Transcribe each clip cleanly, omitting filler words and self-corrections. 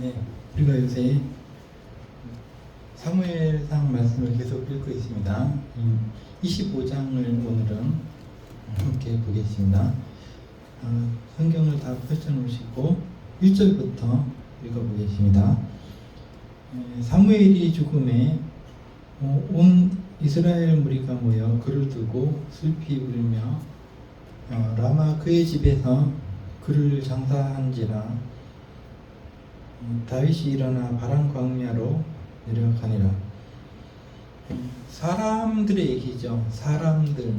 네, 우리가 요새 사무엘상 말씀을 계속 읽고 있습니다. 25장을 오늘은 함께 보겠습니다. 성경을 다 펼쳐놓으시고 1절부터 읽어보겠습니다. 사무엘이 죽음에 온 이스라엘 무리가 모여 그를 두고 슬피 울며 라마 그의 집에서 그를 장사한지라. 다윗이 일어나 바람 광야로 내려가니라. 사람들의 얘기죠. 사람들.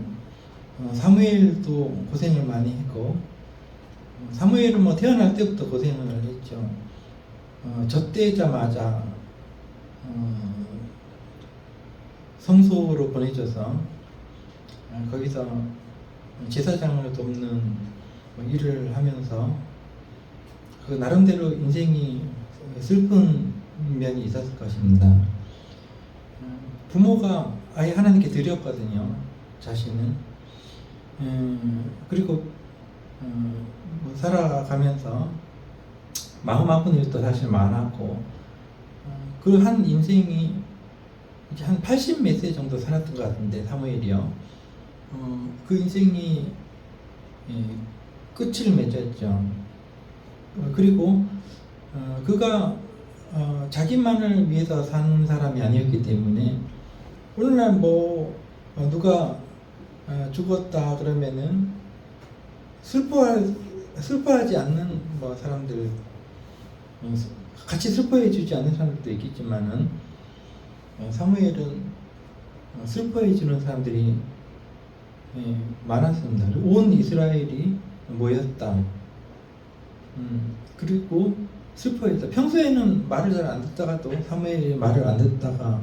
사무엘도 고생을 많이 했고, 사무엘은 뭐 태어날 때부터 고생을 했죠. 젖되자마자 성소로 보내져서 거기서 제사장을 돕는 일을 하면서 그 나름대로 인생이 슬픈 면이 있었을 것입니다. 부모가 아예 하나님께 드렸거든요. 자신은. 그리고 살아가면서 마음 아픈 일도 사실 많았고, 그 한 인생이 이제 한 80 몇 세 정도 살았던 것 같은데, 사무엘이요. 그 인생이 끝을 맺었죠. 그리고 그가 자기만을 위해서 산 사람이 아니었기 때문에 오늘날 뭐 누가 죽었다 그러면은 슬퍼하지 않는 뭐 사람들, 같이 슬퍼해 주지 않는 사람들도 있겠지만은 사무엘은 슬퍼해 주는 사람들이 많았습니다. 온 이스라엘이 모였다. 그리고 슬퍼했다. 평소에는 말을 잘 안 듣다가도 사무엘이 말을 안 듣다가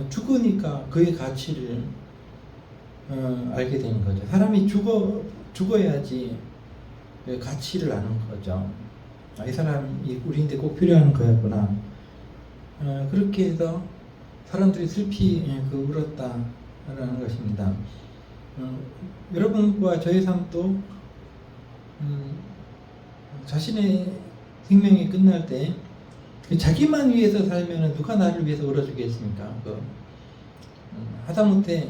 죽으니까 그의 가치를 알게 되는 거죠. 사람이 죽어야지 가치를 아는 거죠. 이 사람이 우리한테 꼭 필요한 거였구나. 그렇게 해서 사람들이 슬피 울었다라는 것입니다. 여러분과 저의 삶도 자신의 생명이 끝날 때 자기만 위해서 살면 누가 나를 위해서 울어주겠습니까? 하다못해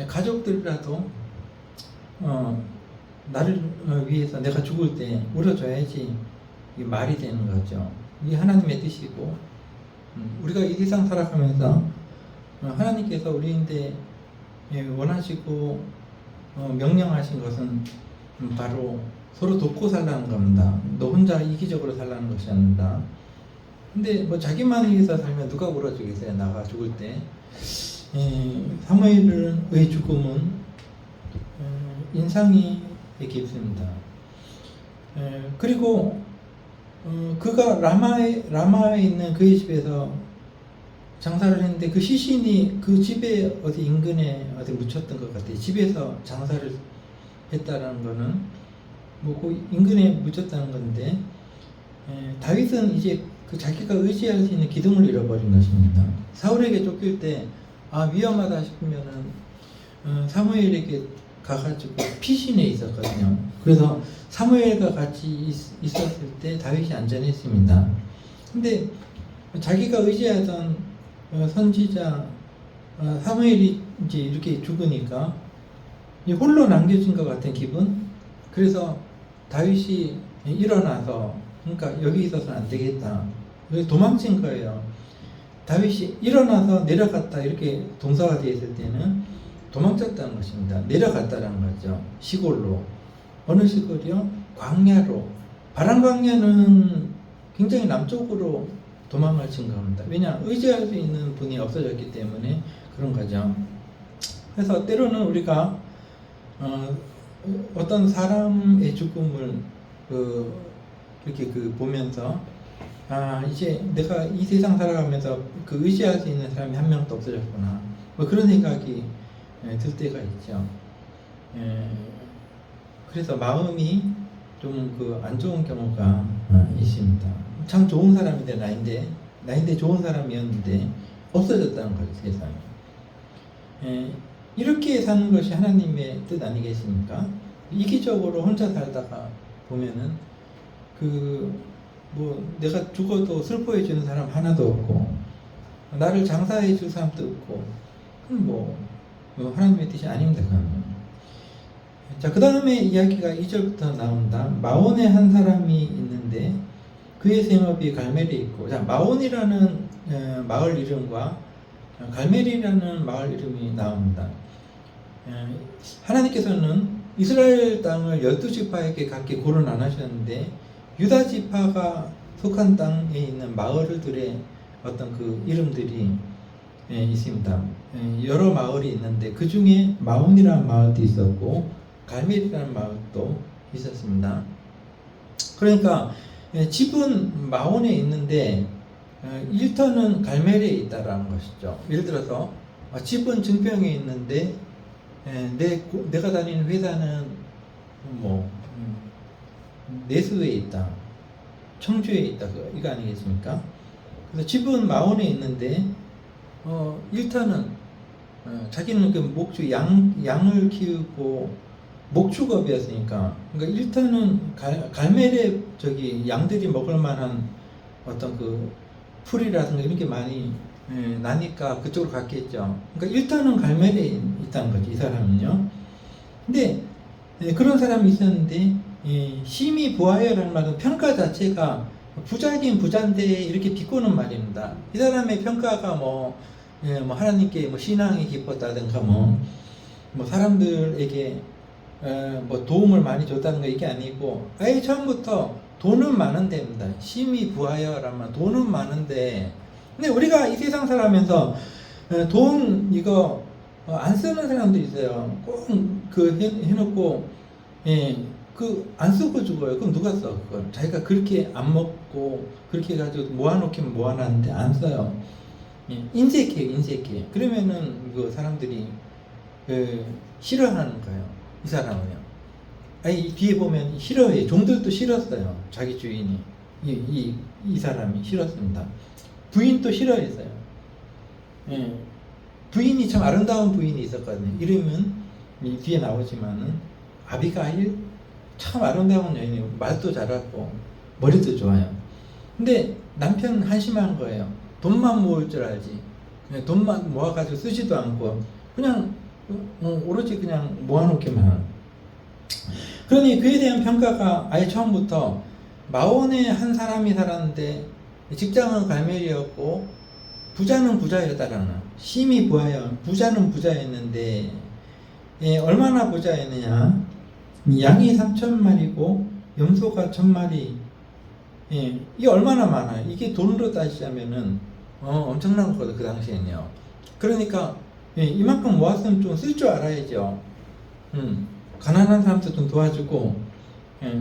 가족들이라도 나를 위해서 내가 죽을 때 울어줘야지 이게 말이 되는 거죠. 이게 하나님의 뜻이고, 우리가 이 세상 살아가면서 하나님께서 우리한테 원하시고 명령하신 것은 바로 서로 돕고 살라는 겁니다. 너 혼자 이기적으로 살라는 것이 아닙니다. 근데 뭐 자기만 위해서 살면 누가 울어주겠어요? 나가 죽을 때. 사무엘의 죽음은 인상이 깊습니다. 그리고 그가 라마에 있는 그의 집에서 장사를 했는데 그 시신이 그 집에 어디 인근에 어디 묻혔던 것 같아요. 집에서 장사를 했다라는 거는 그 인근에 묻혔다는 건데, 다윗은 이제 그 자기가 의지할 수 있는 기둥을 잃어버린 것입니다. 사울에게 쫓길 때 위험하다 싶으면은 사무엘에게 가가지고 피신해 있었거든요. 그래서 사무엘과 같이 있었을 때 다윗이 안전했습니다. 근데 자기가 의지하던 선지자 사무엘이 이제 이렇게 죽으니까 홀로 남겨진 것 같은 기분. 그래서 다윗이 일어나서, 그러니까 여기 있어서는 안 되겠다. 그래서 도망친 거예요. 다윗이 일어나서 내려갔다 이렇게 동사가 되어 있을 때는 도망쳤다는 것입니다. 내려갔다는 거죠. 시골로. 어느 시골이요? 광야로. 바람 광야는 굉장히 남쪽으로 도망을 친 겁니다. 왜냐? 의지할 수 있는 분이 없어졌기 때문에 그런 거죠. 그래서 때로는 우리가 어떤 사람의 죽음을 이렇게 보면서 이제 내가 이 세상 살아가면서 의지할 수 있는 사람이 한 명도 없어졌구나, 뭐 그런 생각이 들 때가 있죠. 그래서 마음이 좀 안 좋은 경우가 있습니다. 참 좋은 사람인데 나인데 좋은 사람이었는데 없어졌다는 거죠, 세상에. 이렇게 사는 것이 하나님의 뜻 아니겠습니까? 이기적으로 혼자 살다가 보면은 뭐 내가 죽어도 슬퍼해 주는 사람 하나도 없고 나를 장사해 줄 사람도 없고 그럼 뭐 하나님의 뜻이 아닙니다. 자, 그 다음에 이야기가 2절부터 나온다. 마온에 한 사람이 있는데 그의 생업이 갈멜에 있고, 자, 마온이라는 마을 이름과 갈멜이라는 마을 이름이 나옵니다. 하나님께서는 이스라엘 땅을 12지파에게 각기 고른 안 하셨는데 유다 지파가 속한 땅에 있는 마을들의 어떤 그 이름들이 있습니다. 여러 마을이 있는데 그 중에 마온이라는 마을도 있었고 갈멜이라는 마을도 있었습니다. 그러니까 집은 마온에 있는데 일터는 갈멜에 있다라는 것이죠. 예를 들어서 집은 증평에 있는데 내가 다니는 회사는 뭐 내수에 있다, 청주에 있다, 이거 아니겠습니까? 그래서 집은 마온에 있는데 일터는 자기는 그 목주 양을 키우고 목축업이었으니까, 그러니까 일터는 갈멜에 저기 양들이 먹을 만한 어떤 그 풀이라든가 이런 게 많이 나니까 그쪽으로 갔겠죠. 그러니까 일터는 갈멜에 있다는 거죠, 이 사람은요. 근데 그런 사람이 있었는데 심히 부하여라는 말은 평가 자체가 부자긴 부자인데 이렇게 비꼬는 말입니다. 이 사람의 평가가 뭐 하나님께 뭐 신앙이 깊었다든가 뭐 사람들에게 뭐 도움을 많이 줬다는 거 이게 아니고 아예 처음부터 돈은 많은데입니다. 심히 부하여라면 돈은 많은데, 근데 우리가 이 세상 살아면서 돈 이거 안 쓰는 사람들이 있어요. 꼭 그 해놓고 그 안 쓰고 죽어요. 그럼 누가 써? 그걸 자기가 그렇게 안 먹고 그렇게 해가지고 모아놓기면 모아놨는데 안 써요. 인색해. 그러면은 그 사람들이 싫어하는 거예요. 이 사람은요. 아니, 뒤에 보면 싫어해. 종들도 싫었어요. 자기 주인이. 이 사람이 싫었습니다. 부인도 싫어했어요. 부인이 참 아름다운 부인이 있었거든요. 이름은 뒤에 나오지만은 아비가일, 참 아름다운 여인이에요. 말도 잘하고 머리도 좋아요. 근데 남편 한심한 거예요. 돈만 모을 줄 알지. 그냥 돈만 모아가지고 쓰지도 않고 그냥 오로지 그냥 모아놓기만. 그러니 그에 대한 평가가 아예 처음부터 마온에 한 사람이 살았는데 직장은 갈멜이었고 부자는 부자였다라는, 심히 부하여 부자는 부자였는데 얼마나 부자였느냐. 양이 3,000마리고 염소가 1,000마리. 이게 얼마나 많아요. 이게 돈으로 따지자면은 엄청난 거거든, 그 당시에는요. 그러니까 이만큼 모았으면 좀 쓸 줄 알아야죠. 가난한 사람도 좀 도와주고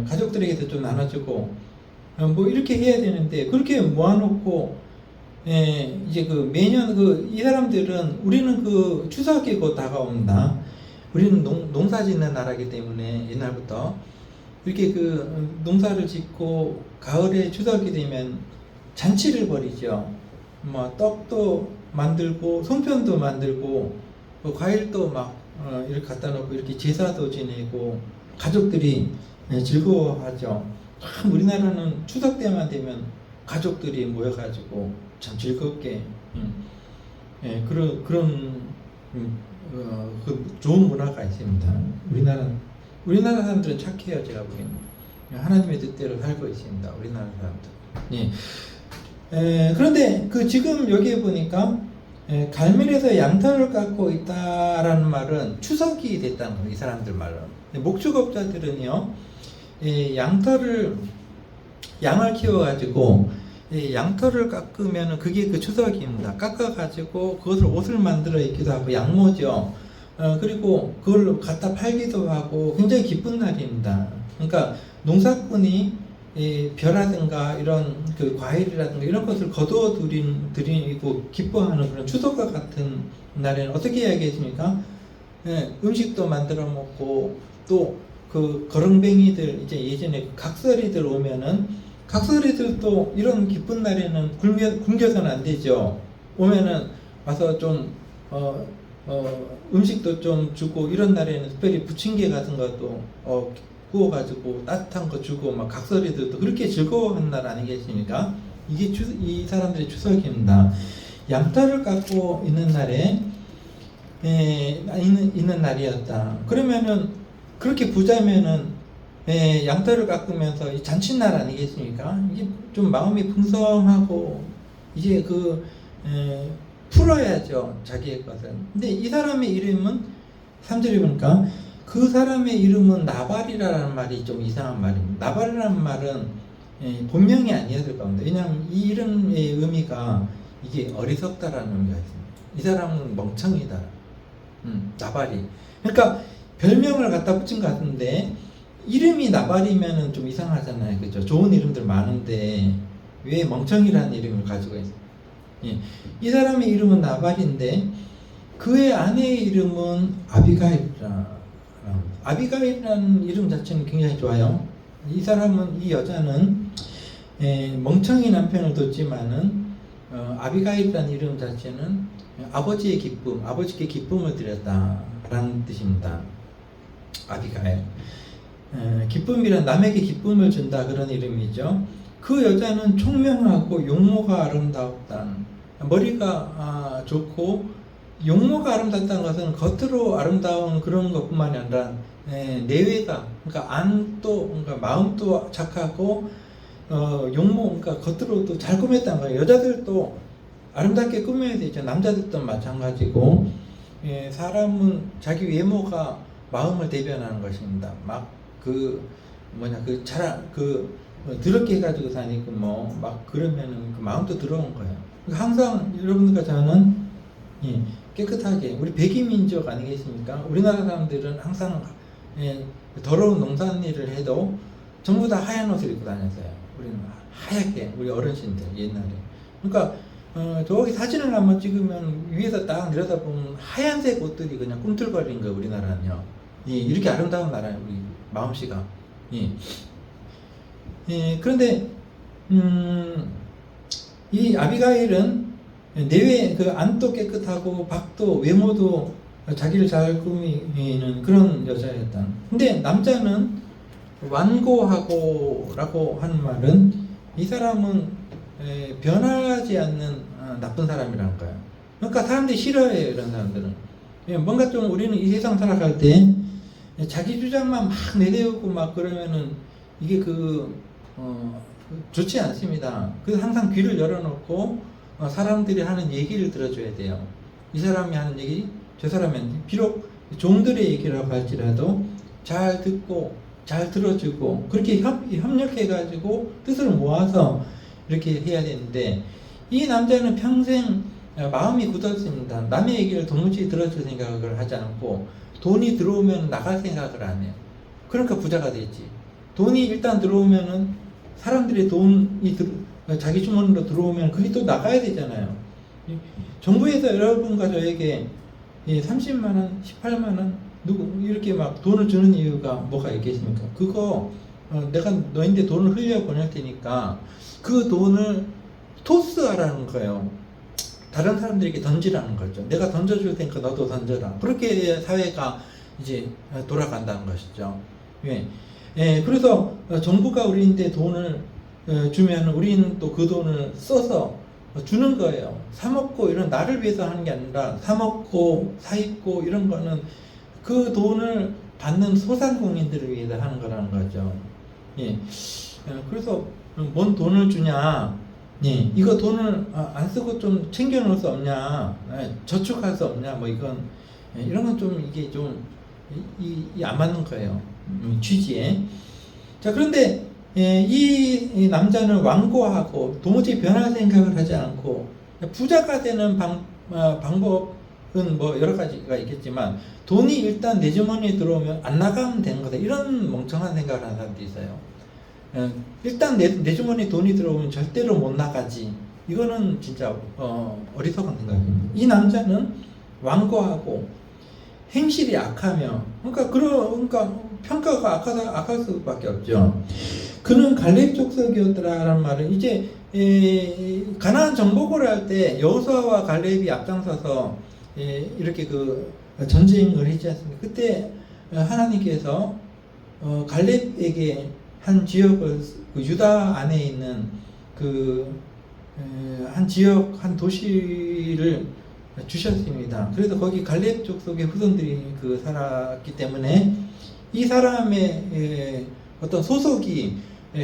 가족들에게도 좀 나눠주고 뭐 이렇게 해야 되는데 그렇게 모아놓고 이제 그 매년 이 사람들은, 우리는 그 추석이 곧 다가옵니다. 우리는 농사 짓는 나라이기 때문에 옛날부터 이렇게 그 농사를 짓고 가을에 추석이 되면 잔치를 벌이죠. 뭐 떡도 만들고 송편도 만들고 과일도 막 이렇게 갖다 놓고 이렇게 제사도 지내고 가족들이 즐거워하죠. 참 우리나라는 추석 때만 되면 가족들이 모여가지고 참 즐겁게 그런 그 좋은 문화가 있습니다. 우리나라 사람들은 착해요. 제가 보기에는 하나님의 뜻대로 살고 있습니다. 우리나라 사람들. 그런데 그 지금 여기에 보니까 갈멜에서 양털을 깎고 있다라는 말은 추석이 됐다는 거예요. 이 사람들 말은. 목축업자들은요, 양을 키워가지고 양털을 깎으면 그게 그 추석입니다. 깎아가지고 그것을 옷을 만들어 입기도 하고 양모죠. 그리고 그걸 갖다 팔기도 하고 굉장히 기쁜 날입니다. 그러니까 농사꾼이 벼라든가 이런 그 과일이라든가 이런 것을 거두어 드리고 기뻐하는 그런 추석과 같은 날에는 어떻게 이야기했습니까? 음식도 만들어 먹고 또 그 거렁뱅이들, 이제 예전에 각설이들 오면은 각설이들도 이런 기쁜 날에는 굶겨서는 안 되죠. 오면은 와서 좀 음식도 좀 주고, 이런 날에는 특별히 부침개 같은 것도 구워가지고 따뜻한 거 주고 막 각설이들도 그렇게 즐거워하는 날 아니겠습니까? 이게 이 사람들의 추석입니다. 양털을 깎고 있는 날에 있는 날이었다. 그러면은 그렇게 부자면은 양털을 깎으면서 이 잔칫날 아니겠습니까? 이게 좀 마음이 풍성하고 이제 풀어야죠, 자기의 것을. 근데 이 사람의 이름은 3절에 보니까 그 사람의 이름은 나발이라는 말이 좀 이상한 말입니다. 나발이라는 말은 본명이 아니었을 겁니다. 왜냐하면 이 이름의 의미가 이게 어리석다라는 의미가 있습니다. 이 사람은 멍청이다. 나발이. 그러니까 별명을 갖다 붙인 것 같은데 이름이 나발이면은 좀 이상하잖아요. 그죠? 좋은 이름들 많은데 왜 멍청이라는 이름을 가지고 있어요? 예. 이 사람의 이름은 나발인데 그의 아내의 이름은 아비가일이라. 아비가일이라는 이름 자체는 굉장히 좋아요. 이 사람은, 이 여자는 멍청이 남편을 뒀지만은 아비가일이라는 이름 자체는 아버지의 기쁨, 아버지께 기쁨을 드렸다라는 뜻입니다. 아비가일. 기쁨이란 남에게 기쁨을 준다, 그런 이름이죠. 그 여자는 총명하고 용모가 아름다웠다. 머리가 좋고 용모가 아름답다는 것은 겉으로 아름다운 그런 것뿐만이 아니라 내외가, 그러니까 안도, 그러니까 마음도 착하고 용모, 그러니까 겉으로도 잘 꾸몄다는 거예요. 여자들도 아름답게 꾸며야 되죠. 남자들도 마찬가지고. 사람은 자기 외모가 마음을 대변하는 것입니다. 막 더럽게 해가지고 다니고 막 그러면은 그 마음도 더러운 거예요. 그러니까 항상 여러분들과 저는 깨끗하게, 우리 백이민족 아니겠습니까? 우리나라 사람들은 항상 더러운 농산일을 해도 전부 다 하얀 옷을 입고 다녔어요. 우리는 하얗게, 우리 어르신들 옛날에. 그러니까 저기 사진을 한번 찍으면 위에서 딱 내려다보면 하얀색 옷들이 그냥 꿈틀거리는 거예요. 우리나라는요. 이렇게 아름다운 나라예요. 우리 마음씨가. 그런데 이 아비가일은 내외 안도 깨끗하고 밖도, 외모도 자기를 잘 꾸미는 그런 여자였다. 근데 남자는 완고하고라고 하는 말은 이 사람은 변하지 않는 나쁜 사람이라는 거예요. 그러니까 사람들이 싫어해요, 이런 사람들은. 뭔가 좀 우리는 이 세상 살아갈 때 자기 주장만 막 내세우고 막 그러면은 이게 좋지 않습니다. 그래서 항상 귀를 열어놓고 사람들이 하는 얘기를 들어줘야 돼요. 이 사람이 하는 얘기, 저 사람이 하는 얘기, 비록 종들의 얘기라고 할지라도 잘 듣고 잘 들어주고 그렇게 협력해가지고 뜻을 모아서 이렇게 해야 되는데, 이 남자는 평생 마음이 굳었습니다. 남의 얘기를 도무지 들어줄 생각을 하지 않고 돈이 들어오면 나갈 생각을 안 해요. 그러니까 부자가 되지. 돈이 일단 들어오면은 사람들의 돈이 자기 주머니로 들어오면 그게 또 나가야 되잖아요. 정부에서 여러분과 저에게 30만원, 18만원 이렇게 막 돈을 주는 이유가 뭐가 있겠습니까? 그거 내가 너희한테 돈을 흘려 보낼 테니까 그 돈을 토스하라는 거예요. 다른 사람들에게 던지라는 거죠. 내가 던져줄 테니까 너도 던져라. 그렇게 사회가 이제 돌아간다는 것이죠. 그래서 정부가 우리한테 돈을 주면 우리는 또 그 돈을 써서 주는 거예요. 사먹고 이런 나를 위해서 하는 게 아니라 사먹고 사입고 이런 거는 그 돈을 받는 소상공인들을 위해서 하는 거라는 거죠. 그래서 뭔 돈을 주냐? 이거 돈을 안 쓰고 좀 챙겨 놓을 수 없냐? 저축할 수 없냐? 뭐 이건 이런 건 좀 이게 좀 안 맞는 거예요. 취지에. 자, 그런데 이 남자는 완고하고 도무지 변할 생각을 하지 않고 부자가 되는 방법은 뭐 여러 가지가 있겠지만 돈이 일단 내 주머니에 들어오면 안 나가면 되는 거다, 이런 멍청한 생각을 하는 사람도 있어요. 일단 내 주머니에 돈이 들어오면 절대로 못 나가지. 이거는 진짜 어리석은 생각입니다. 이 남자는 완고하고 행실이 약하며, 그러니까 평가가 악할 수밖에 없죠. 그는 갈렙 족속이었더라라는 말은 이제 가나안 정복을 할 때 여호수아와 갈렙이 앞장서서 이렇게 전쟁을 했지 않습니까? 그때 하나님께서 갈렙에게 한 지역을 그 유다 안에 있는 한 지역 한 도시를 주셨습니다. 그래서 거기 갈렙 족속의 후손들이 살았기 때문에 이 사람의 어떤 소속이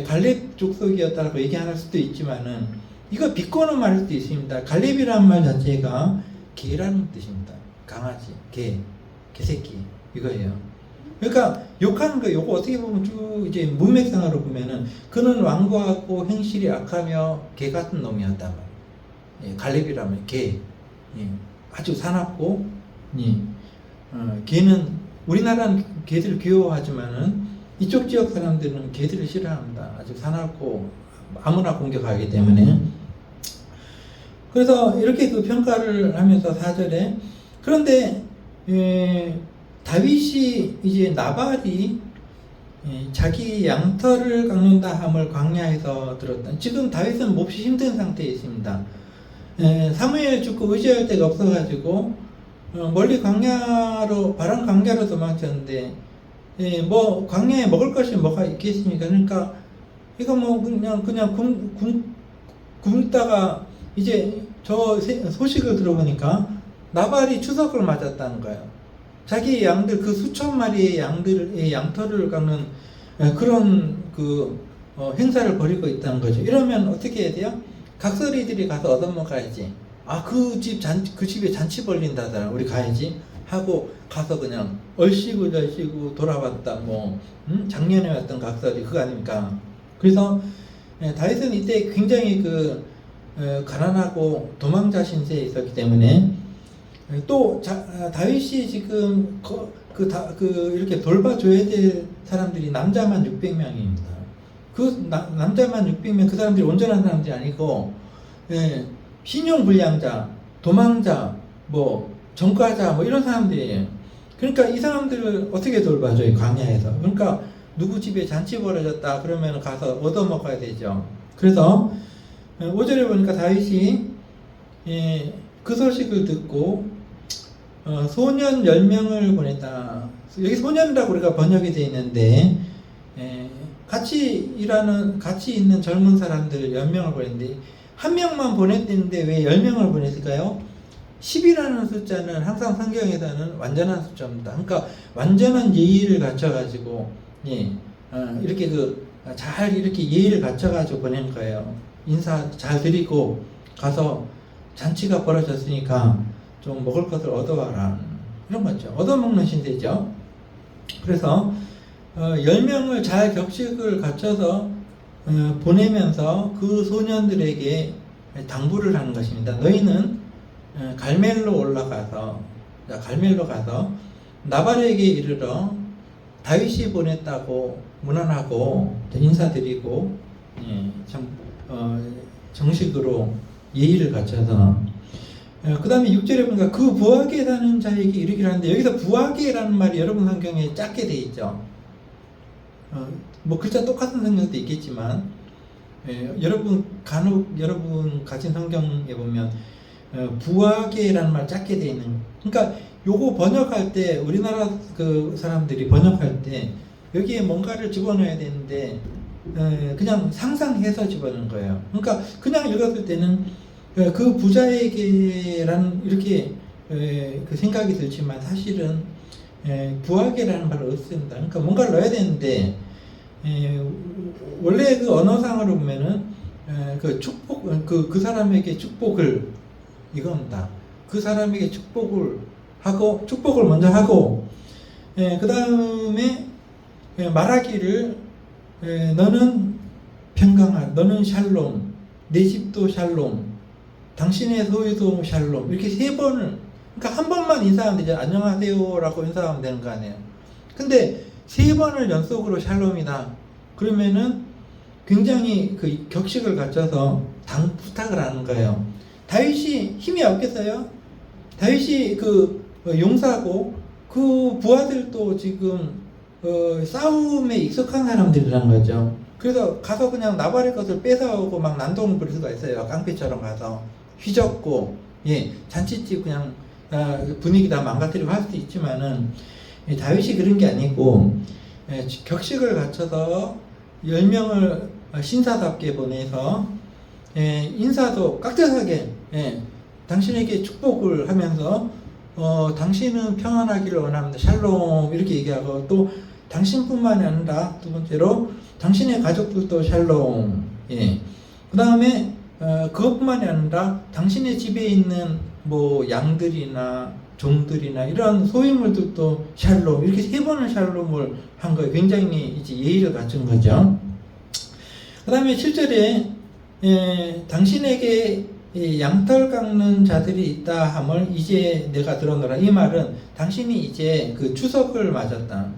갈렙 족속이었다고 얘기할 수도 있지만은 이거 비꼬는 말일 수도 있습니다. 갈렙이라는 말 자체가 개라는 뜻입니다. 강아지, 개새끼 이거예요. 그러니까 욕하는 거, 요거 어떻게 보면 쭉 이제 문맥상으로 보면은 그는 완고하고 행실이 악하며 개 같은 놈이었단 말이에요. 갈렙이라면 개, 아주 사납고, 개는 우리나라는 개들을 귀여워하지만은 이쪽 지역 사람들은 개들을 싫어합니다. 아주 사납고 아무나 공격하기 때문에. 그래서 이렇게 평가를 하면서 4절에 그런데 다윗이 이제 나발이 자기 양털을 깎는다 함을 광야에서 들었다. 지금 다윗은 몹시 힘든 상태에 있습니다. 사무엘 죽고 의지할 데가 없어가지고 멀리 광야로 바람 광야로 도망쳤는데 뭐 광야에 먹을 것이 뭐가 있겠습니까? 그러니까 이거 뭐 그냥 굶다가 이제 저 소식을 들어보니까 나발이 추석을 맞았다는 거예요. 자기 양들 그 수천 마리의 양들의 양털을 깎는 그런 행사를 벌이고 있다는 거죠. 이러면 어떻게 해야 돼요? 각설이들이 가서 얻어먹어야지. 그 집에 잔치 벌린다더라. 우리 가야지 하고 가서 그냥 얼씨구 돌아왔다. 작년에 왔던 각설이 그거 아닙니까? 그래서 다윗은 이때 굉장히 가난하고 도망자 신세에 있었기 때문에 또 다윗이 지금 이렇게 돌봐줘야 될 사람들이 남자만 600명입니다. 남자만 600명 그 사람들이 온전한 사람들이 아니고 신용불량자, 도망자, 전과자 이런 사람들이에요. 그러니까 이 사람들을 어떻게 돌봐줘요? 광야에서. 그러니까 누구 집에 잔치 벌어졌다 그러면 가서 얻어먹어야 되죠. 그래서 5절에 보니까 다윗이 그 소식을 듣고 소년 10명을 보냈다. 여기 소년이라고 우리가 번역이 되어 있는데 같이 있는 젊은 사람들 10명을 보냈는데 한 명만 보냈는데 왜 10명을 보냈을까요? 10이라는 숫자는 항상 성경에서는 완전한 숫자입니다. 그러니까 완전한 예의를 갖춰가지고 이렇게 잘 이렇게 예의를 갖춰가지고 보낸 거예요. 인사 잘 드리고 가서 잔치가 벌어졌으니까 좀 먹을 것을 얻어와라. 이런 거죠. 얻어먹는 신세죠. 그래서 10명을 잘 격식을 갖춰서 보내면서 그 소년들에게 당부를 하는 것입니다. 너희는 갈멜로 가서 나발에게 이르러 다윗이 보냈다고 문안하고 인사드리고 정식으로 예의를 갖춰서 그 다음에 6절에 보니까 그 부하게 사는 자에게 이르기를 하는데 여기서 부하게라는 말이 여러분 성경에 작게 돼 있죠. 글자 똑같은 성경도 있겠지만 여러분 가진 성경에 보면 부하게라는 말 작게 돼 있는. 그러니까 요거 번역할 때 우리나라 사람들이 번역할 때 여기에 뭔가를 집어넣어야 되는데 그냥 상상해서 집어넣은 거예요. 그러니까 그냥 읽었을 때는 그 부자에게라는 이렇게 생각이 들지만 사실은 부하게라는 말을 없습니다. 그러니까 뭔가를 넣어야 되는데 원래 언어상으로 보면은 축복 그 사람에게 축복을 이겁니다. 그 사람에게 축복을 먼저 하고 그 다음에 말하기를 너는 평강한, 너는 샬롬, 내 집도 샬롬, 당신의 소유도 샬롬 이렇게 3번을 그러니까 한 번만 인사하면 되죠. 안녕하세요라고 인사하면 되는 거 아니에요. 근데 3번을 연속으로 샬롬이다. 그러면은 굉장히 격식을 갖춰서 부탁을 하는 거예요. 다윗이 힘이 없겠어요? 다윗이 용사고 그 부하들도 지금 싸움에 익숙한 사람들이라는 거죠. 그래서 가서 그냥 나발의 것을 뺏어오고 막 난동을 부릴 수가 있어요. 깡패처럼 가서 휘젓고 잔치집 그냥 분위기 다 망가뜨리고 할 수도 있지만은 다윗이 그런 게 아니고 격식을 갖춰서 10명을 신사답게 보내서 인사도 깍듯하게 당신에게 축복을 하면서 당신은 평안하기를 원합니다. 샬롬 이렇게 얘기하고 또 당신뿐만이 아니라 두 번째로 당신의 가족들도 샬롬. 그 다음에 그것뿐만이 아니라 당신의 집에 있는 뭐 양들이나 종들이나 이런 소유물들도 샬롬 이렇게 3번을 샬롬을 한 거예요. 굉장히 이제 예의를 갖춘 거죠. 그 다음에 7절에 당신에게 양털 깎는 자들이 있다 함을 이제 내가 들었노라. 이 말은 당신이 이제 그 추석을 맞았다.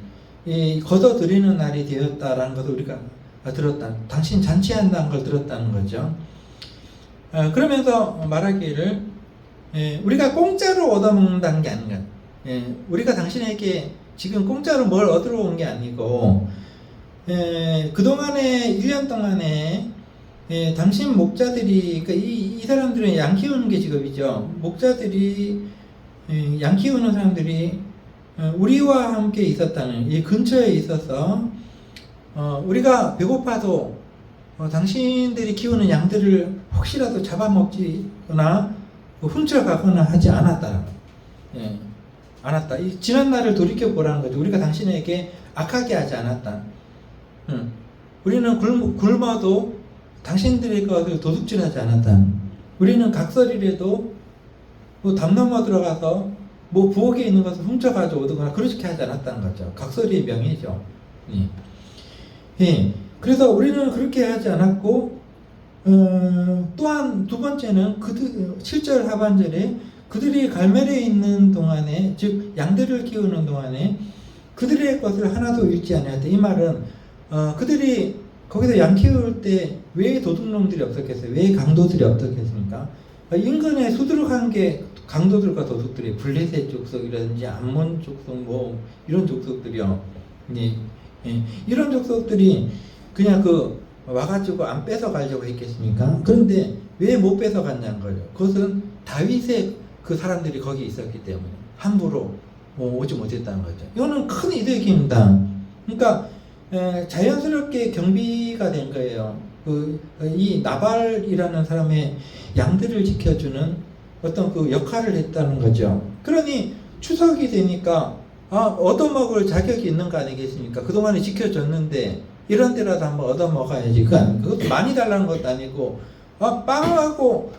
거둬 들이는 날이 되었다라는 것을 우리가 들었다. 당신 잔치한다는 걸 들었다는 거죠. 그러면서 말하기를 우리가 공짜로 얻어먹는다는 게 아닌가. 우리가 당신에게 지금 공짜로 뭘 얻으러 온 게 아니고 그동안에 1년 동안에 당신 목자들이 그러니까 이 사람들은 양 키우는 게 직업이죠. 목자들이 양 키우는 사람들이 우리와 함께 있었다는 이 근처에 있어서 우리가 배고파도 당신들이 키우는 양들을 혹시라도 잡아먹거나 훔쳐가거나 하지 않았다. 않았다. 이 지난 날을 돌이켜 보라는 거죠. 우리가 당신에게 악하게 하지 않았다. 우리는 굶어도 당신들의 것을 도둑질하지 않았다. 우리는 각설이라도 뭐 담 넘어 들어가서 뭐 부엌에 있는 것을 훔쳐가지고 오거나 그렇게 하지 않았다는 거죠. 각설이의 명예죠. 그래서 우리는 그렇게 하지 않았고 또한 두 번째는 7절 하반절에 그들이 갈멜에 있는 동안에 즉 양들을 키우는 동안에 그들의 것을 하나도 잃지 않았다. 이 말은 그들이 거기서 양 키울 때 왜 도둑놈들이 없었겠어요? 왜 강도들이 없었겠습니까? 인근에 수두룩한 게 강도들과 도둑들이 블레셋 족속이라든지 암몬 족속 뭐 이런 족속들이요. 이런 족속들이 그냥 와가지고 안 뺏어 가려고 했겠습니까? 그런데 왜 못 뺏어 갔냐는 거죠. 그것은 다윗의 그 사람들이 거기 있었기 때문에 함부로 오지 못했다는 거죠. 이거는 큰 이득입니다. 그러니까 자연스럽게 경비가 된 거예요. 이 나발이라는 사람의 양들을 지켜주는 어떤 그 역할을 했다는 거죠. 그러니 추석이 되니까 얻어먹을 자격이 있는 거 아니겠습니까? 그동안에 지켜줬는데 이런 데라도 한번 얻어먹어야지. 그것도 많이 달라는 것도 아니고 빵하고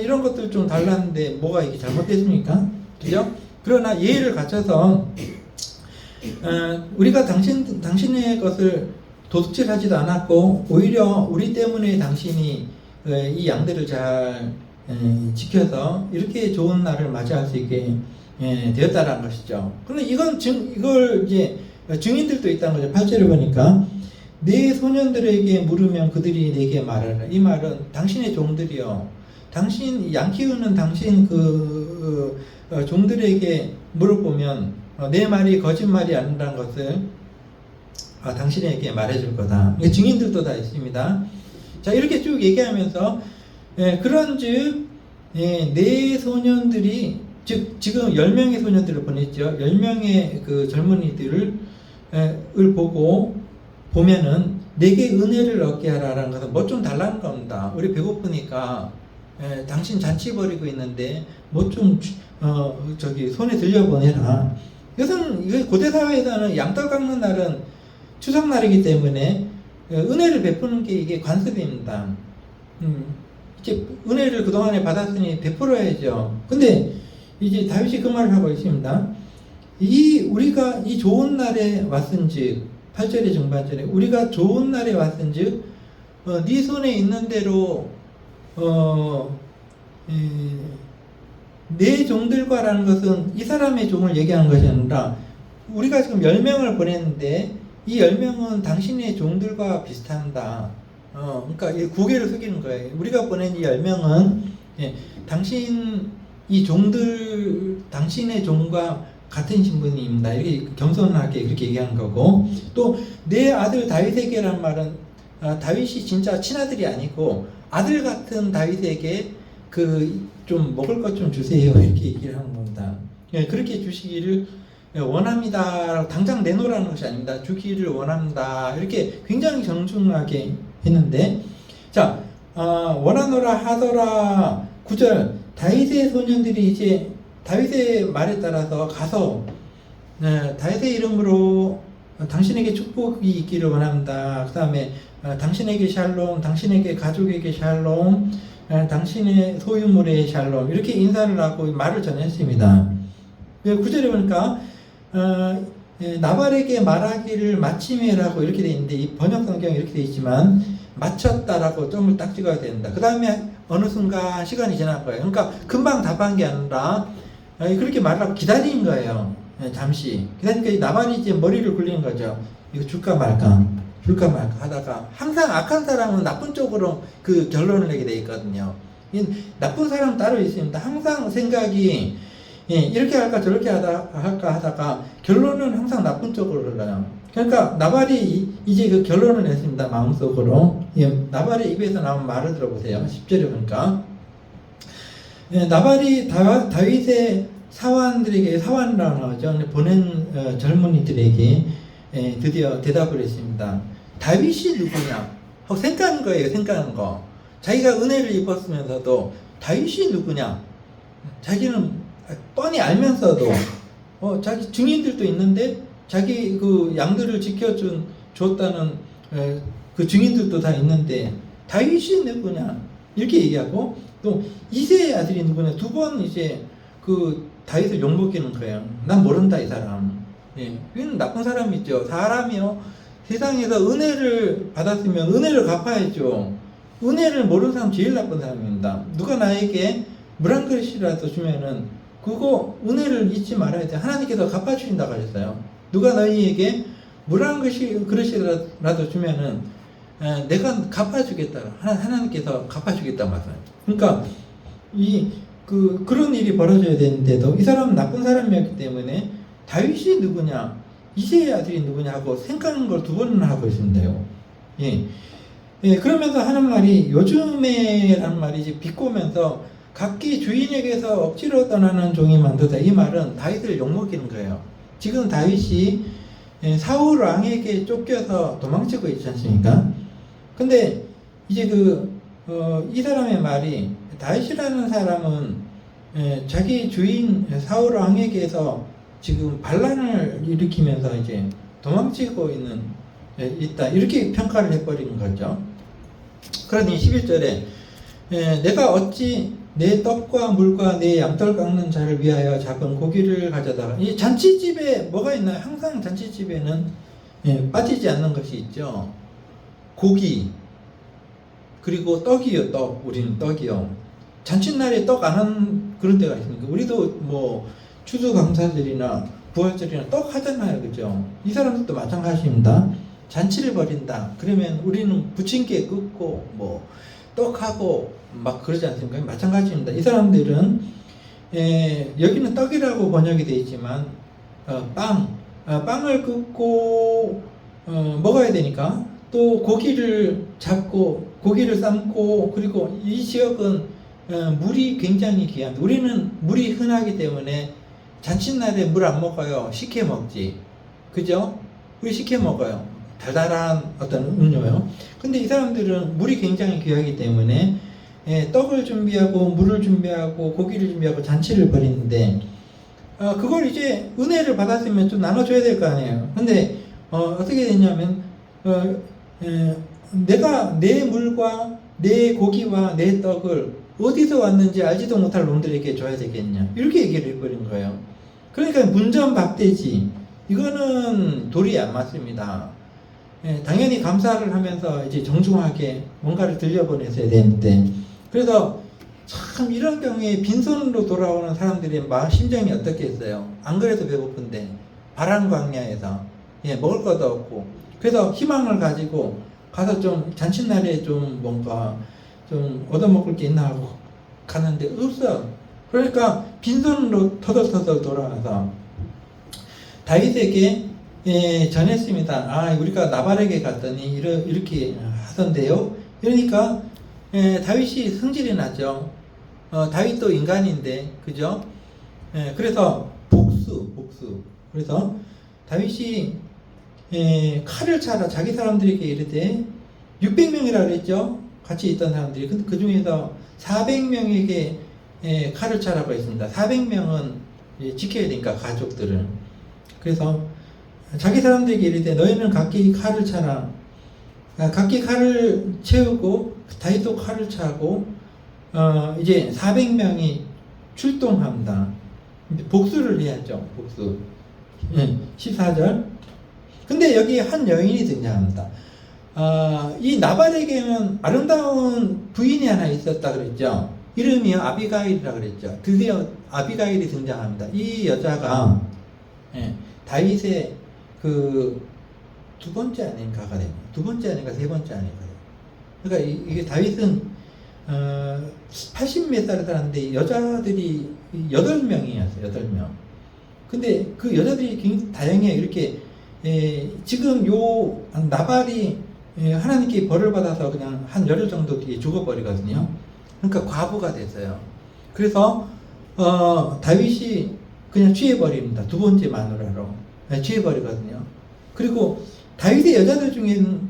이런 것들 좀 달랐는데 뭐가 이게 잘못됐습니까? 그죠? 그러나 예의를 갖춰서 우리가 당신의 것을 도둑질하지도 않았고 오히려 우리 때문에 당신이 이 양들을 잘 지켜서 이렇게 좋은 날을 맞이할 수 있게 되었다라는 것이죠. 그런데 이걸 이제 증인들도 있다는 거죠. 8절에 보니까 내 소년들에게 물으면 그들이 내게 말하라. 이 말은 당신의 종들이요. 당신 양 키우는 당신 종들에게 물어보면 내 말이 거짓말이 아니라는 것을 당신에게 말해줄 거다. 증인들도 다 있습니다. 자, 이렇게 쭉 얘기하면서 그런즉 내 소년들이 즉 지금 10명의 소년들을 보냈죠. 10명의 그 젊은이들을 보면은 내게 은혜를 얻게 하라라는 것은 뭐 좀 달라는 겁니다. 우리 배고프니까 당신 잔치 벌이고 있는데 뭐 좀 손에 들려보내라. 이것은 고대 사회에서는 양털 깎는 날은 추석날이기 때문에 은혜를 베푸는 게 이게 관습입니다. 이제 은혜를 그동안에 받았으니 베풀어야죠. 근데 이제 다윗이 그 말을 하고 있습니다. 우리가 이 좋은 날에 왔은즉 8절의 중반절에 우리가 좋은 날에 왔은즉 네 손에 있는 대로 내 종들과라는 것은 이 사람의 종을 얘기하는 것이 아니라 우리가 지금 10명을 보냈는데 이 10명은 당신의 종들과 비슷한다. 그러니까 고개를 숙이는 거예요. 우리가 보낸 이 10명은 당신 이 종들 당신의 종과 같은 신분입니다. 이렇게 겸손하게 그렇게 얘기하는 거고 또 내 아들 다윗에게란 말은 다윗이 진짜 친아들이 아니고 아들 같은 다윗에게 좀 먹을 것 좀 주세요 이렇게 얘기를 하는 겁니다. 그렇게 주시기를 원합니다. 당장 내놓으라는 것이 아닙니다. 주기를 원합니다. 이렇게 굉장히 정중하게 했는데, 자, 원하노라 하더라 9절 다윗의 소년들이 이제 다윗의 말에 따라서 가서 다윗의 이름으로 당신에게 축복이 있기를 원합니다. 그 다음에 당신에게 샬롬, 당신에게 가족에게 샬롬, 당신의 소유물에 샬롬 이렇게 인사를 하고 말을 전했습니다. 9절에 보니까 나발에게 말하기를 마침에라고 이렇게 되어 있는데 이 번역 성경에 이렇게 되어 있지만 마쳤다라고 점을 딱 찍어야 된다. 그 다음에 어느 순간 시간이 지난 거예요. 그러니까 금방 답한 게 아니라 그렇게 말하고 기다린 거예요. 잠시 기다리니까 나발이 이제 머리를 굴리는 거죠. 이거 줄까 말까 하다가 항상 악한 사람은 나쁜 쪽으로 그 결론을 내게 돼 있거든요. 나쁜 사람 따로 있습니다. 항상 생각이 이렇게 할까 저렇게 할까 하다가 결론은 항상 나쁜 쪽으로 흘러요. 그러니까 나발이 이제 그 결론을 냈습니다. 마음속으로. 나발의 입에서 나온 말을 들어보세요. 10절에 보니까 나발이 다윗의 사원이라고 하죠. 보낸 젊은이들에게 드디어 대답을 했습니다. 다윗이 누구냐? 생각하는 거예요. 생각하는 거. 자기가 은혜를 입었으면서도 다윗이 누구냐? 자기는 뻔히 알면서도 자기 증인들도 있는데 자기 그 양들을 줬다는 그 증인들도 다 있는데 다윗이 누구냐? 이렇게 얘기하고 또 이새의 아들이 누구냐? 두 번 이제 그 다윗을 욕먹이는 거예요. 난 모른다 이 사람. 이건 나쁜 사람이죠. 사람이요. 세상에서 은혜를 받았으면 은혜를 갚아야죠. 은혜를 모르는 사람 제일 나쁜 사람입니다. 누가 나에게 물 한 그릇이라도 주면은 그거 은혜를 잊지 말아야 돼. 하나님께서 갚아주신다고 하셨어요. 누가 너희에게 물 한 그릇이라도 주면은 내가 갚아주겠다. 하나님께서 갚아주겠다고 말씀해요. 그러니까 그런 일이 벌어져야 되는데도 이 사람은 나쁜 사람이었기 때문에 다윗이 누구냐, 이새의 아들이 누구냐 하고 생각하는 걸 두 번이나 하고 있습니다요. 그러면서 하는 말이 요즘에라는 말이 이제 비꼬면서 각기 주인에게서 억지로 떠나는 종이 많도다. 이 말은 다윗을 욕먹이는 거예요. 지금 다윗이 사울 왕에게 쫓겨서 도망치고 있지 않습니까? 근데 이제 이 사람의 말이 다윗이라는 사람은 자기 주인 사울 왕에게서 지금 반란을 일으키면서 이제 도망치고 있다. 이렇게 평가를 해버리는 거죠. 그러니 11절에 내가 어찌 내 떡과 물과 내 양털 깎는 자를 위하여 잡은 고기를 가져다가 이 잔치집에 뭐가 있나요? 항상 잔치집에는 빠지지 않는 것이 있죠. 고기 그리고 떡이요. 떡. 우리는 떡이요. 잔칫날에 떡 안 하는 그런 데가 있습니까? 우리도 뭐 추수감사절이나 부활절이나 떡 하잖아요. 그죠? 이 사람들도 마찬가지입니다. 잔치를 벌인다. 그러면 우리는 부침개 굽고 뭐 떡하고 막 그러지 않습니까? 마찬가지입니다. 이 사람들은 여기는 떡이라고 번역이 되어 있지만 빵을 굽고 먹어야 되니까 또 고기를 잡고 고기를 삶고 그리고 이 지역은 물이 굉장히 귀합니다. 우리는 물이 흔하기 때문에 잔칫날에 물 안 먹어요. 식혜 먹지. 그죠? 우리 식혜 먹어요. 달달한 어떤 음료요. 근데 이 사람들은 물이 굉장히 귀하기 때문에 떡을 준비하고 물을 준비하고 고기를 준비하고 잔치를 벌이는데 그걸 이제 은혜를 받았으면 좀 나눠줘야 될 거 아니에요. 근데 어떻게 되냐면 내가 내 물과 내 고기와 내 떡을 어디서 왔는지 알지도 못할 놈들에게 줘야 되겠냐 이렇게 얘기를 해버린 거예요. 그러니까 문전박대지. 이거는 도리에 안 맞습니다. 당연히 감사를 하면서 이제 정중하게 뭔가를 들려보내셔야 되는데 그래서 참 이런 경우에 빈손으로 돌아오는 사람들의 심정이 어떻겠어요? 안 그래도 배고픈데 바람광야에서 먹을 것도 없고 그래서 희망을 가지고 가서 좀 잔칫날에 좀 뭔가 좀 얻어먹을 게 있나 하고 가는데 없어. 그러니까 빈손으로 터덜터덜 돌아와서 다윗에게 전했습니다. 우리가 나발에게 갔더니 이렇게 하던데요. 그러니까 다윗이 성질이 나죠. 다윗도 인간인데 그죠? 그래서 복수 그래서 다윗이 칼을 차라 자기 사람들에게 이르되 600명이라 그랬죠. 같이 있던 사람들이. 근데 그 중에서 400명에게 칼을 차라고 했습니다. 400명은 지켜야 되니까 가족들은. 그래서 자기 사람들에게 이르되 너희는 각기 칼을 차라. 각기 칼을 채우고 다윗도 칼을 차고 이제 400명이 출동합니다. 복수를 해야죠. 복수. 14절. 근데 여기 한 여인이 등장합니다. 이 나발에게는 아름다운 부인이 하나 있었다 그랬죠. 이름이 아비가일이라 그랬죠. 드디어 아비가일이 등장합니다. 이 여자가 다윗의 그 두 번째 아닌가가 됩니다. 두 번째 아닌가 세 번째 아닌가. 그러니까 이게 다윗은 80몇 살을 살았는데 여자들이 8명이었어요. 8명. 근데 그 여자들이 굉장히 다양해요. 이렇게 지금 요 나발이 하나님께 벌을 받아서 그냥 한 열흘 정도 뒤에 죽어버리거든요. 그러니까 과부가 됐어요. 그래서 다윗이 그냥 취해버립니다. 두 번째 마누라로 취해버리거든요. 그리고 다윗의 여자들 중에는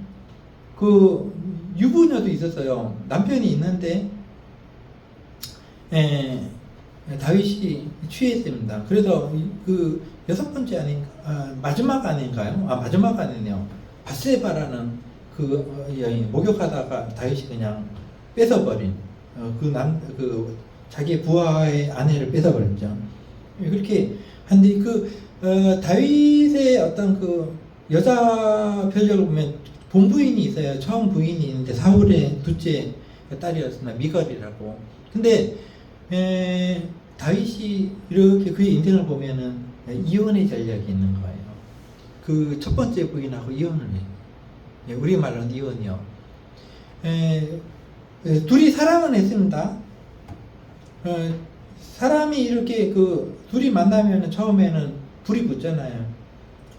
그 유부녀도 있었어요. 남편이 있는데 다윗이 취했습니다. 그래서 그 6번째 아닌가, 마지막 아닌가요? 마지막 아니네요. 바세바라는 그 여인 목욕하다가 다윗이 그냥 뺏어버린 그 자기 부하의 아내를 뺏어버렸죠. 그렇게 한데 다윗의 어떤 그 여자 편력을 보면 본부인이 있어요. 처음 부인이 있는데 사울의 둘째 딸이었습니다. 미갈이라고. 근데 다윗이 이렇게 그의 인생을 보면은 이혼의 전략이 있는 거예요. 그 첫 번째 부인하고 이혼을 해요. 우리말로는 이혼이요. 둘이 사랑은 했습니다. 사람이 이렇게 둘이 만나면 처음에는 불이 붙잖아요.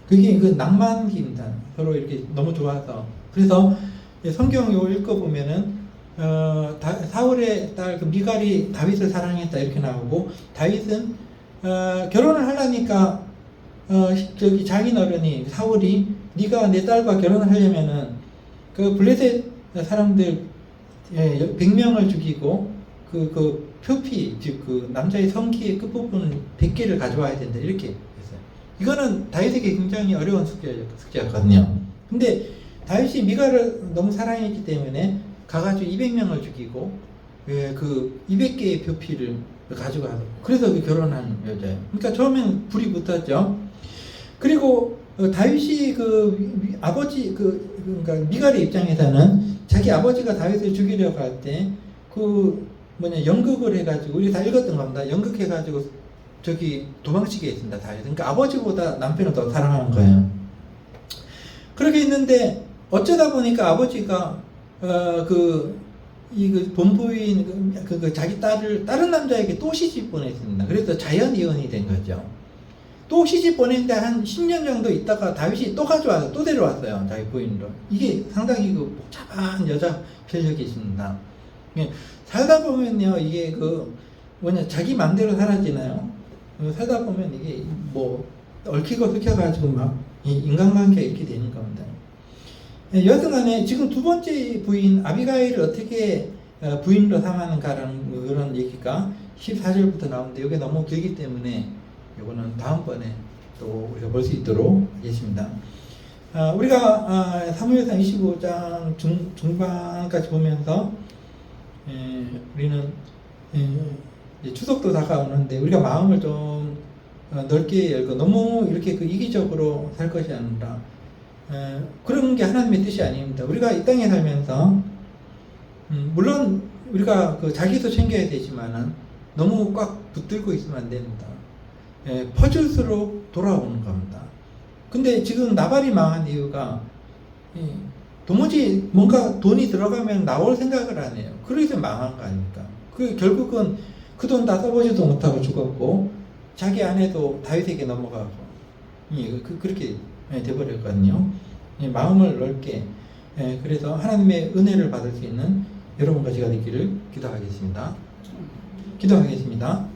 그게 낭만기입니다. 서로 이렇게 너무 좋아서. 그래서 성경 요 읽어보면은 사울의 딸 미갈이 다윗을 사랑했다 이렇게 나오고, 다윗은 결혼을 하려니까 저기 장인어른이 사울이 네가 내 딸과 결혼을 하려면은 그 블레셋 사람들 100명을 죽이고 그 표피 즉 그 남자의 성기의 끝부분 100개를 가져와야 된다 이렇게 했어요. 이거는 다윗에게 굉장히 어려운 숙제였거든요. 근데 다윗이 미갈을 너무 사랑했기 때문에 가가지고 200명을 죽이고 그 200개의 표피를 가지고 가서 그래서 결혼한 여자예요. 그러니까 처음엔 불이 붙었죠. 그리고 다윗이 아버지 그러니까 미갈의 입장에서는 자기 아버지가 다윗을 죽이려고 할 때 연극을 해가지고 우리 다 읽었던 겁니다. 연극해가지고 저기 도망치게 했습니다. 다윗. 그러니까 아버지보다 남편을 더 사랑하는 거예요. 그렇게 있는데 어쩌다 보니까 아버지가 본부인 자기 딸을 다른 남자에게 또 시집 보냈습니다. 그래서 자연 이혼이 된 거죠. 또 시집 보냈는데 한 10년 정도 있다가 다윗이 또 가져와서 또 데려왔어요. 자기 부인으로. 이게 상당히 복잡한 여자 편력이 있습니다. 살다 보면요, 이게 자기 맘대로 살아지나요? 살다 보면 이게 얽히고 섞여가지고 인간관계가 이렇게 되는 겁니다. 여튼간에 지금 두 번째 부인 아비가일을 어떻게 부인으로 삼았는가라는 그런 얘기가 14절부터 나오는데 이게 너무 길기 때문에 이거는 다음번에 또 우리가 볼 수 있도록 하겠습니다. 우리가 사무엘상 25장 중반까지 보면서 우리는 이제 추석도 다가오는데 우리가 마음을 좀 넓게 열고 너무 이렇게 이기적으로 살 것이 아니라 그런 게 하나님의 뜻이 아닙니다. 우리가 이 땅에 살면서 물론 우리가 자기도 챙겨야 되지만은 너무 꽉 붙들고 있으면 안 됩니다. 퍼질수록 돌아오는 겁니다. 근데 지금 나발이 망한 이유가 도무지 뭔가 돈이 들어가면 나올 생각을 안 해요. 그래서 망한 거 아닙니까? 결국은 그 돈 다 써보지도 못하고 죽었고 자기 아내도 다윗에게 넘어가고 그렇게 돼버렸거든요. 마음을 넓게 그래서 하나님의 은혜를 받을 수 있는 여러분과 제가 되기를 기도하겠습니다. 기도하겠습니다.